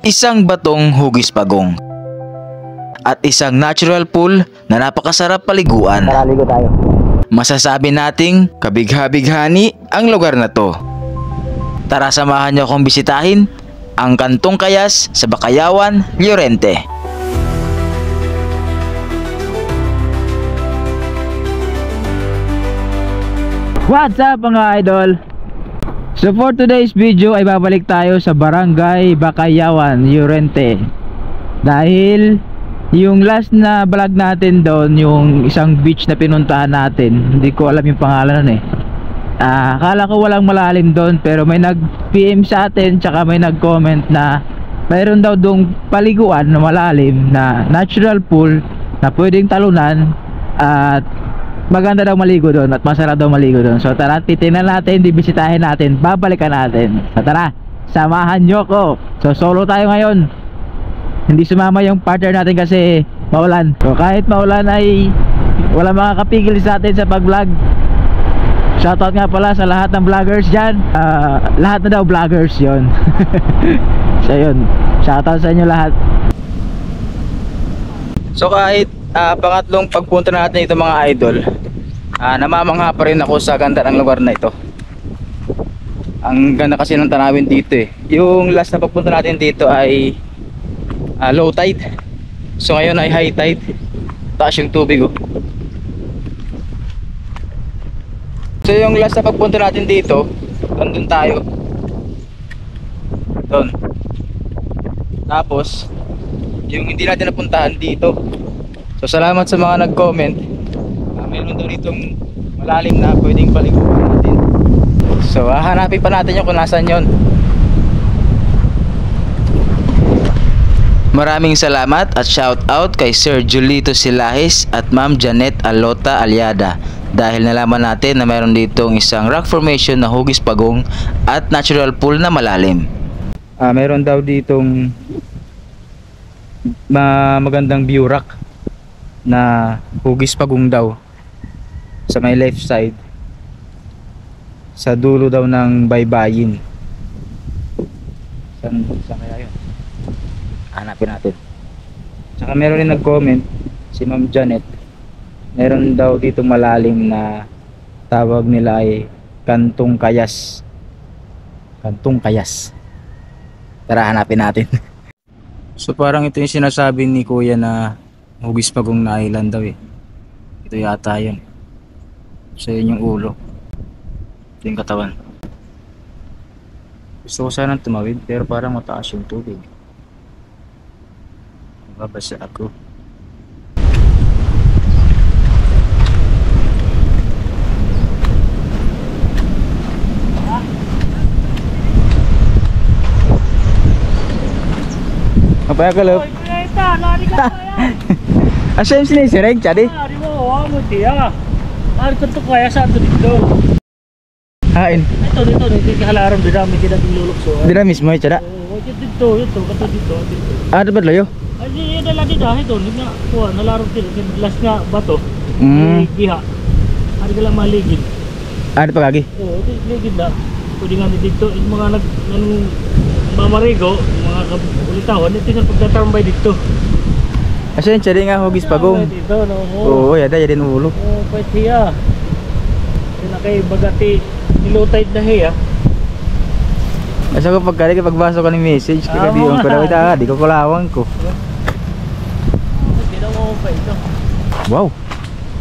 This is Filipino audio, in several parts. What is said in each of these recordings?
isang batong hugis pagong, at isang natural pool na napakasarap paliguan. Tara, ligo tayo. Masasabi nating kabigha-bighani ang lugar na to. Tara, samahan niyo akong bisitahin ang Kantong Kayas sa Bakayawan, Llorente. What's up mga idol? So for today's video ay babalik tayo sa Barangay Bakayawan, Llorente. Dahil yung last na vlog natin doon, yung isang beach na pinuntahan natin, hindi ko alam yung pangalan nun eh. Akala ko walang malalim doon, pero may nag-PM sa atin, tsaka may nag-comment na mayroon daw doong paliguan na malalim na natural pool na pwedeng talunan at maganda daw maligo doon at masarap daw maligo doon. So tara, titingnan natin, bibisitahin natin, babalikan natin. So tara, samahan nyo ko. So solo tayo ngayon, hindi sumama yung partner natin kasi maulan. So kahit maulan ay wala makakapigil sa atin sa pag-vlog. Shoutout nga pala sa lahat ng vloggers dyan. Lahat na daw vloggers yon. So yun, shoutout sa inyo lahat. So kahit pangatlong pagpunta natin ito mga idol, namamangha pa rin ako sa ganda ng lugar na ito. Ang ganda kasi ng tanawin dito eh. Yung last na pagpunta natin dito ay low tide. So ngayon ay high tide. Taas yung tubig oh. So yung last na pagpunta natin dito, nandun tayo doon. Tapos yung hindi natin napuntahan dito. So salamat sa mga nag-comment. Mayroon daw ditong malalim na pwedeng paliguan natin. So hahanapin pa natin yung kung nasan yun. Maraming salamat at shout out kay Sir Julito Silahis at Ma'am Janet Alota Aliada, dahil nalaman natin na mayroon ditong isang rock formation na hugis pagong at natural pool na malalim. Mayroon daw ditong magandang view rock na hugis pagong daw sa may left side, sa dulo daw ng baybayin. Saan kaya yun? Hanapin natin. Saka meron rin nag-comment si Ma'am Janet, meron daw dito malalim na tawag nila ay Kantong Kayas. Kantong Kayas. Tara, hanapin natin. So parang ito yung sinasabi ni Kuya na hugis pagong na island daw eh. Ito yata yun. So yun yung ulo, ito yung katawan. Gusto ko sanang tumawid pero parang mataas yung tubig. Babasa ako. Apa ya kalau? Asal sini sering jadi? Hari mo, mo dia. Hari Kantong Kayas satu dito. Hain. Ito dito halaram di dami kita dilulukso. Dira mismo ya cada? Oh, dito kato dito. Ada ba layo? Ay dala di dah ito ni nga kuha nalarom dito last nga bato. Giha. Hari kala maligid. Ada pa kagi? Oh, ligid na. Pwede nga dito yung mga mamarigo, mga ulitahon, ito yung pagtatambay dito. Asa yung tsari nga hugis pagong? Dito, no? Oo, yada yadin ulo. Oo, pwede siya. Yung kay bagati nilutay na hiya. Asa ko pagkali pagbasa ko ng message, kaya di ko daw di ko kulawang ko. Hindi na mo pa ito. Wow,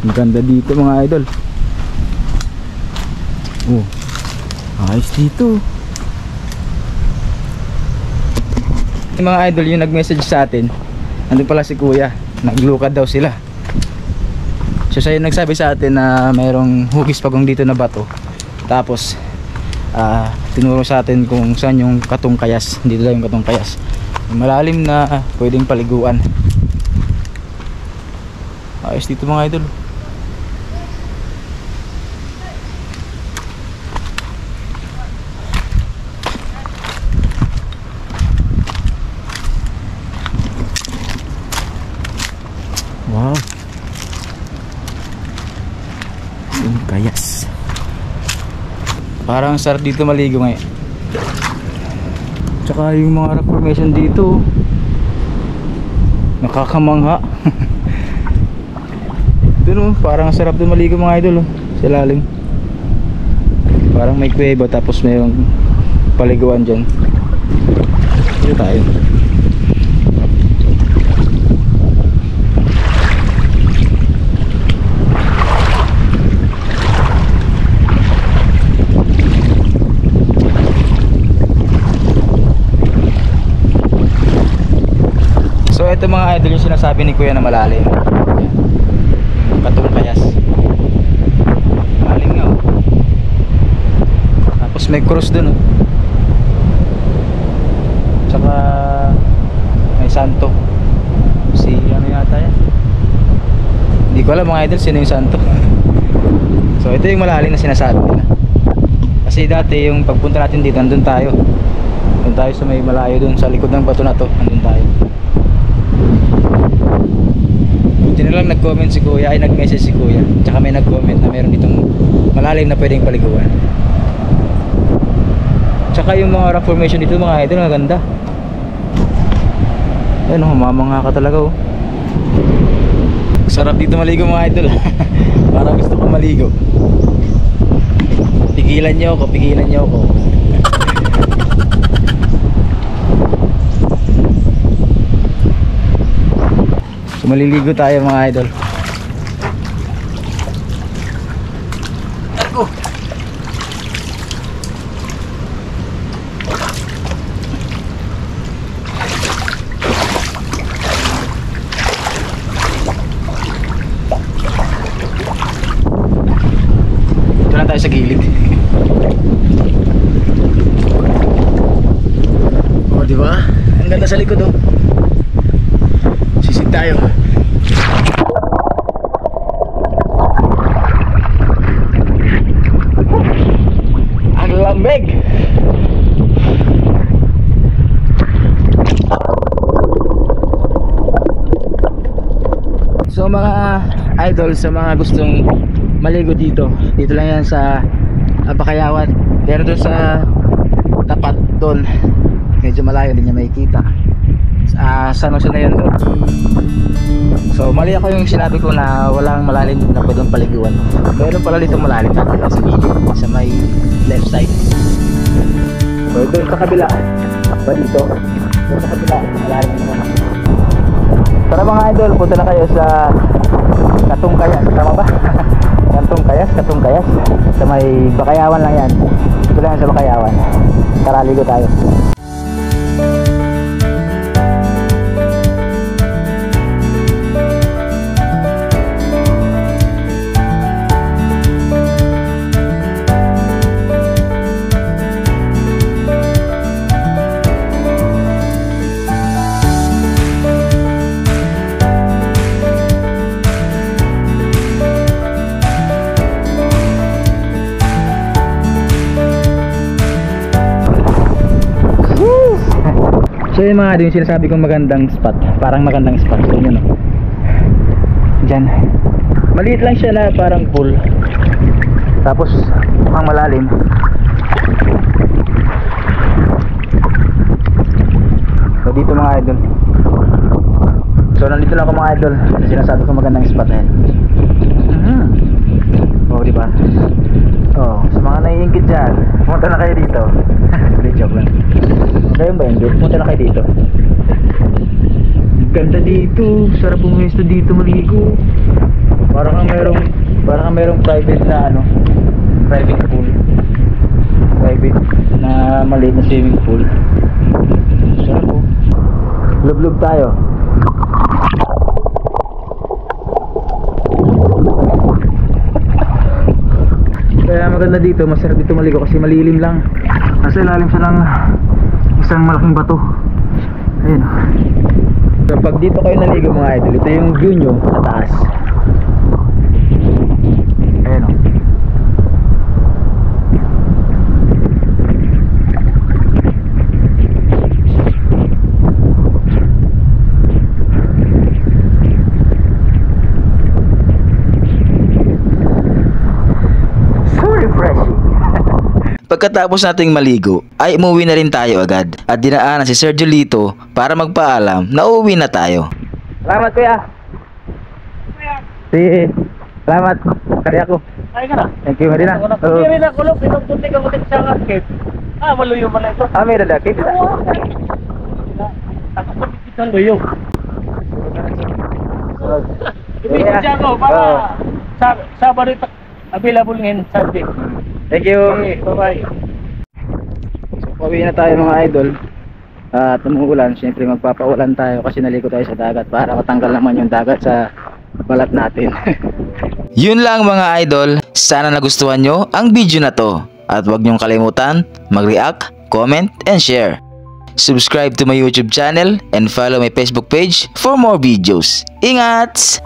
ang ganda dito mga idol. Oh, ayos dito. Yung mga idol yung nag-message sa atin, nandun pala si Kuya, naglukad daw sila. So siya yung nagsabi sa atin na mayroong hugis pagong dito na bato. Tapos tinuro sa atin kung saan yung Kantong Kayas. Dito daw yung Kantong Kayas, yung malalim na pwedeng paliguan. Ayos dito mga idol. Wow, Kantong Kayas. Parang sarap dito maligo ngayon. Tsaka yung mga rock formation dito, nakakamangha. Doon parang sarap doon maligo mga idol sa lalim. Parang may kuweba tapos mayroong paliguan dyan. Dito tayo. So ito mga idol yung sinasabi ni Kuya na malalim. Yan. Katong kayas. Malalim nga oh. Tapos may cross dun oh. Tsaka may santo. Si ano yata yan. Hindi ko alam mga idol sino yung santo. So ito yung malalim na sinasabi nila. Kasi dati yung pagpunta natin dito, nandun tayo. Nandun tayo sa may malayo dun sa likod ng bato na to. Nandun tayo. Buti na lang nag-comment si Kuya, ay nag-message si Kuya. Tsaka may nag-comment na meron ditong malalim na pwedeng paliguan. Tsaka yung mga rock formation dito mga idol, maganda. Ayun oh, mamangha ka talaga oh. Sarap dito maligo mga idol. Parang gusto ko maligo. Pigilan nyo ako, pigilan nyo ako. So maliligo tayo mga idol. Ako. Ito na tayo sa gilid. Oh, di ba? Ang ganda sa likod oh. Sisid tayo. Ang lamig. So mga idol, sa mga gustong maligo dito, dito lang yan sa Bakayawan. Pero doon sa tapat doon, medyo malayo din niya makikita. San Jose na yun doon. So mali ako yung sinabi ko na walang malalim na pwedeng paliguan. Meron pala dito malalim na sa gilid, sa may left side. So doon sa kabila pa dito, doon sa kabila malalim naman. Tara mga idol, punta na kayo sa Katungkayas, tama ba? Katungkayas sa may Bakayawan lang yan. Ito lang sa Bakayawan. Tara, ligo tayo. So yung mga din sinasabi kong magandang spot, parang magandang spot. So yun o, dyan maliit lang siya na parang pool, tapos mukhang malalim. So dito mga idol, so nandito lang ako mga idol sa sinasabi kong magandang spot na yan. Oh diba, oh sa mga naiingit dyan, pumunta na kayo dito. Joke lang. Kayo ba yung joke? Punta na kayo dito. Ganda dito. Sarap pumesto dito maligo. Parang merong private na ano, private pool. Private na maliit na swimming pool. Sarap po. Lub-lub tayo. Kaya maganda dito, masarap dito maligo kasi malilim lang. Nasa ilalim siya ng isang malaking bato. Ayun. So pag dito kayo naligo mga idol, ito yung view nyo sa taas. Ayun o. Pagkatapos nating maligo, ay umuwi na rin tayo agad at dinaanan si Sir Julito para magpaalam na uuwi na tayo. Salamat kuya. Salamat. Kaya ako. Ay ka na. Thank you, Marina. Hindi rin ako lang. Pinagpunti ka ulit sa arcade. Maluyo pala ito. May lalaki. Ako pa kitang luyo. Ibig siya ako para Sabado available in Sunday. Thank you. Okay, bye-bye. So, pauwi na tayo mga idol. At umuulan, syempre magpapaulan tayo kasi naligo tayo sa dagat para matanggal naman yung dagat sa balat natin. Yun lang mga idol, sana nagustuhan nyo ang video na to. At huwag nyong kalimutan mag-react, comment, and share. Subscribe to my YouTube channel and follow my Facebook page for more videos. Ingat!